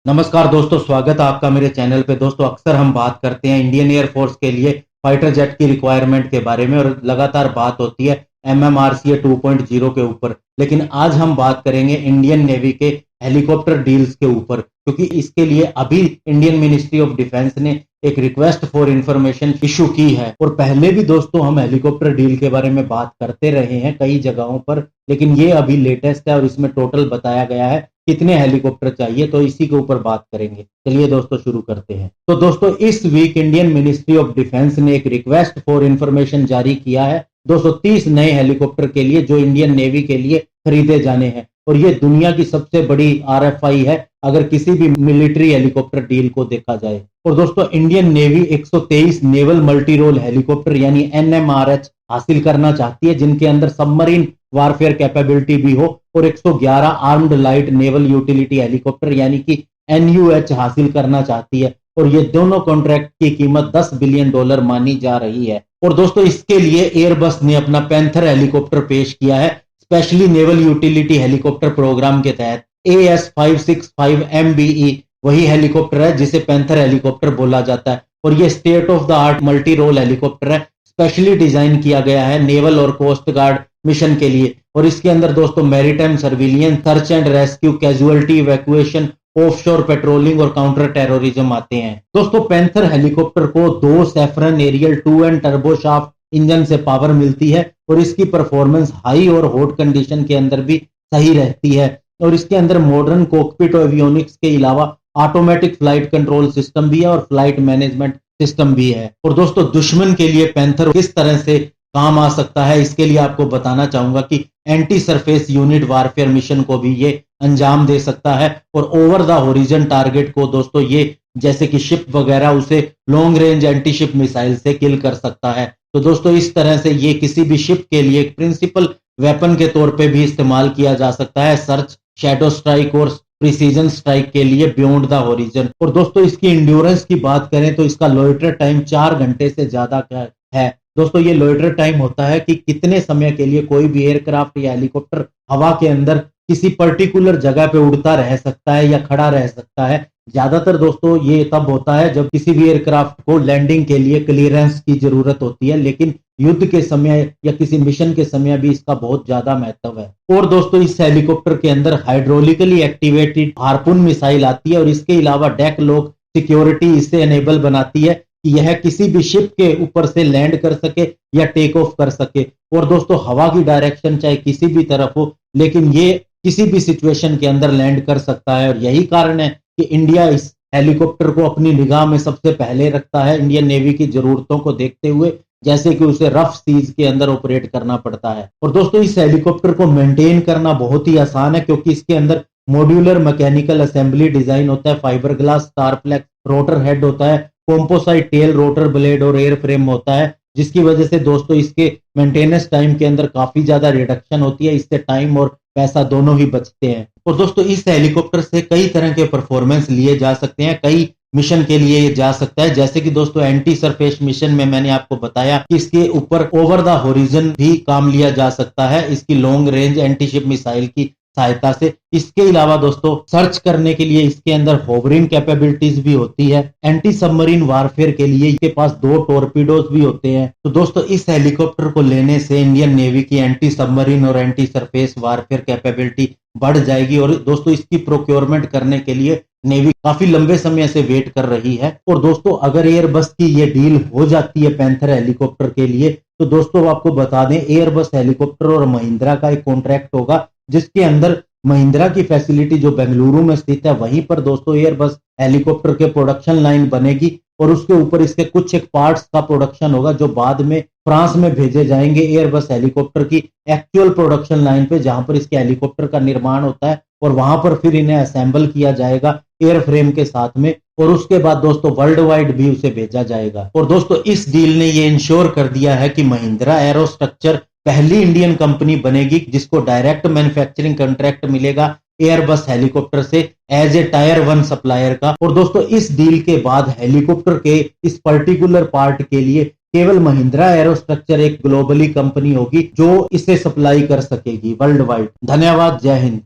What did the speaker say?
नमस्कार दोस्तों, स्वागत है आपका मेरे चैनल पे। दोस्तों, अक्सर हम बात करते हैं इंडियन एयरफोर्स के लिए फाइटर जेट की रिक्वायरमेंट के बारे में और लगातार बात होती है MMRCA 2.0 के ऊपर। लेकिन आज हम बात करेंगे इंडियन नेवी के हेलीकॉप्टर डील्स के ऊपर, क्योंकि इसके लिए अभी इंडियन मिनिस्ट्री ऑफ डिफेंस ने एक रिक्वेस्ट फॉर इंफॉर्मेशन इशू की है। और पहले भी दोस्तों हम हेलीकॉप्टर डील के बारे में बात करते रहे हैं कई जगहों पर, लेकिन ये अभी लेटेस्ट है और इसमें टोटल बताया गया है कितने हेलीकॉप्टर चाहिए, तो इसी के ऊपर बात करेंगे। चलिए दोस्तों शुरू करते हैं। तो दोस्तों, इस week Indian ministry of defence ने एक रिक्वेस्ट फॉर इंफॉर्मेशन जारी किया है 230 नए हेलीकॉप्टर के लिए जो इंडियन नेवी के लिए खरीदे जाने हैं। और ये दुनिया की सबसे बड़ी RFI है अगर किसी भी मिलिट्री हेलीकॉप्टर डील को देखा जाए। और दोस्तों, Indian navy 123 naval multi role helicopter यानी NMRH हासिल करना चाहती है, जिनके अंदर सबमरीन वारफेयर कैपेबिलिटी भी हो, और 111 armed light naval utility helicopter यानी कि NUH हासिल करना चाहती है। और ये दोनों कॉन्ट्रैक्ट की कीमत $10 बिलियन मानी जा रही है। और दोस्तों, इसके लिए एयरबस ने अपना पैंथर हेलीकॉप्टर पेश किया है specially naval utility helicopter programme के तहत। AS565 MBE वही हेलीकॉप्टर है जिसे पैंथर हेलीकॉप्टर बोला जाता है, और ये state of the art multi role helicopter है, स्पेशली डिजाइन किया गया है नेवल और कोस्ट गार्ड मिशन के लिए। और इसके अंदर दोस्तों maritime surveillance, search and rescue, casualty evacuation, offshore patrolling और काउंटर टेररिज्म आते हैं। दोस्तों, पैंथर हेलीकॉप्टर को 2 Safran Arriel 2N turboshaft engine से पावर मिलती है, और इसकी परफॉर्मेंस हाई और हॉट कंडीशन के अंदर भी सही रहती है। और इसके अंदर मॉडर्न कॉकपिट और एवियोनिक्स के अलावा ऑटोमेटिक फ्लाइट कंट्रोल सिस्टम भी है और फ्लाइट मैनेजमेंट सिस्टम भी है। और दोस्तों, दुश्मन के लिए पैंथर किस तरह से काम आ सकता है, इसके लिए आपको बताना चाहूंगा कि anti surface unit warfare mission को भी ये अंजाम दे सकता है। और ओवर द होरिजन टारगेट को दोस्तों ये जैसे कि शिप वगैरह उसे long range anti ship missile से किल कर सकता है। तो दोस्तों, इस तरह से ये किसी भी शिप के लिए एक प्रिंसिपल वेपन के तौर पे भी इस्तेमाल किया जा सकता है, सर्च, शैडो स्ट्राइक और प्रिसीजन स्ट्राइक के लिए बियॉन्ड द होरिजन। और दोस्तों, इसकी इंड्योरेंस की बात करें तो इसका लोइटर टाइम 4 घंटे से ज्यादा है। दोस्तों, ये लोइटर टाइम होता है कि कितने समय के लिए कोई भी एयरक्राफ्ट या हेलीकॉप्टर हवा के अंदर किसी पर्टिकुलर जगह पे उड़ता रह सकता है या खड़ा रह सकता है। ज्यादातर दोस्तों ये तब होता है जब किसी भी एयरक्राफ्ट को लैंडिंग के लिए क्लियरेंस की जरूरत होती है, लेकिन युद्ध के समय या किसी मिशन के समय भी इसका बहुत ज्यादा महत्व है। और दोस्तों, इस हेलीकॉप्टर के अंदर हाइड्रोलिकली एक्टिवेटेड हार्पून मिसाइल आती है, और इसके अलावा डेक लॉक सिक्योरिटी इसे एनेबल बनाती है कि यह किसी भी शिप के ऊपर से लैंड कर सके या टेक ऑफ कर सके। और दोस्तों, हवा की डायरेक्शन चाहे किसी भी तरफ हो, लेकिन ये किसी भी सिचुएशन के अंदर लैंड कर सकता है। और यही कारण है कि इंडिया इस हेलीकॉप्टर को अपनी निगाह में सबसे पहले रखता है इंडियन नेवी की जरूरतों को देखते हुए, जैसे कि उसे रफ सीज के अंदर ऑपरेट करना पड़ता है। और दोस्तों, इस हेलीकॉप्टर को मेंटेन करना बहुत ही आसान है, क्योंकि इसके अंदर मॉड्यूलर मैकेनिकल असेंबली डिजाइन होता है, फाइबर ग्लास स्टारप्लेक्स रोटर हेड होता है, कॉम्पोसाइट टेल, रोटर ब्लेड और एयर फ्रेम होता है, जिसकी वजह से दोस्तों इसके मेंटेनेंस टाइम के अंदर काफी ज्यादा रिडक्शन होती है। इससे टाइम और पैसा दोनों ही बचते हैं। और दोस्तों, इस हेलीकॉप्टर से कई तरह के परफॉर्मेंस लिए जा सकते हैं, कई मिशन के लिए ये जा सकता है। जैसे कि दोस्तों, एंटी सरफेस मिशन में मैंने आपको बताया कि इसके ऊपर ओवर द होरिजन भी काम लिया जा सकता है इसकी long range anti ship missile की सहायता से। इसके अलावा दोस्तों, सर्च करने के लिए इसके अंदर होवरिंग कैपेबिलिटीज भी होती है। एंटी सबमरीन वारफेयर के लिए इसके पास 2 टॉर्पीडोज भी होते हैं। तो दोस्तों, इस हेलीकॉप्टर को लेने से इंडियन नेवी की एंटी सबमरीन और एंटी सरफेस वारफेयर कैपेबिलिटी बढ़ जाएगी। और दोस्तों, इसकी प्रोक्योरमेंट करने के लिए नेवी काफी लंबे समय से वेट कर रही है। और दोस्तों, अगर एयरबस की ये डील हो जाती है पैंथर हेलीकॉप्टर के लिए, तो दोस्तों आपको बता दें एयरबस हेलीकॉप्टर और महिंद्रा का एक कॉन्ट्रैक्ट होगा, जिसके अंदर महिंद्रा की फैसिलिटी जो बेंगलुरु में स्थित है वहीं पर दोस्तों एयरबस हेलीकॉप्टर के प्रोडक्शन लाइन बनेगी, और उसके ऊपर इसके कुछ एक पार्ट्स का प्रोडक्शन होगा जो बाद में फ्रांस में भेजे जाएंगे एयरबस हेलीकॉप्टर की एक्चुअल प्रोडक्शन लाइन पे, जहां पर इसके हेलीकॉप्टर का निर्माण होता है। और वहां पर फिर इन्हें असेंबल किया जाएगा एयर फ्रेम के साथ में, और उसके बाद दोस्तों वर्ल्ड वाइड भी उसे भेजा जाएगा। और दोस्तों, इस डील ने ये इंश्योर कर दिया है कि महिंद्रा एरोस्ट्रक्चर पहली इंडियन कंपनी बनेगी जिसको डायरेक्ट मैन्युफैक्चरिंग कॉन्ट्रैक्ट मिलेगा एयरबस हेलीकॉप्टर से एज ए टायर 1 सप्लायर का। और दोस्तों, इस डील के बाद हेलीकॉप्टर के इस पर्टिकुलर पार्ट के लिए केवल महिंद्रा एरोस्ट्रक्चर एक ग्लोबली कंपनी होगी जो इसे सप्लाई कर सकेगी वर्ल्ड वाइड। धन्यवाद, जय हिंद।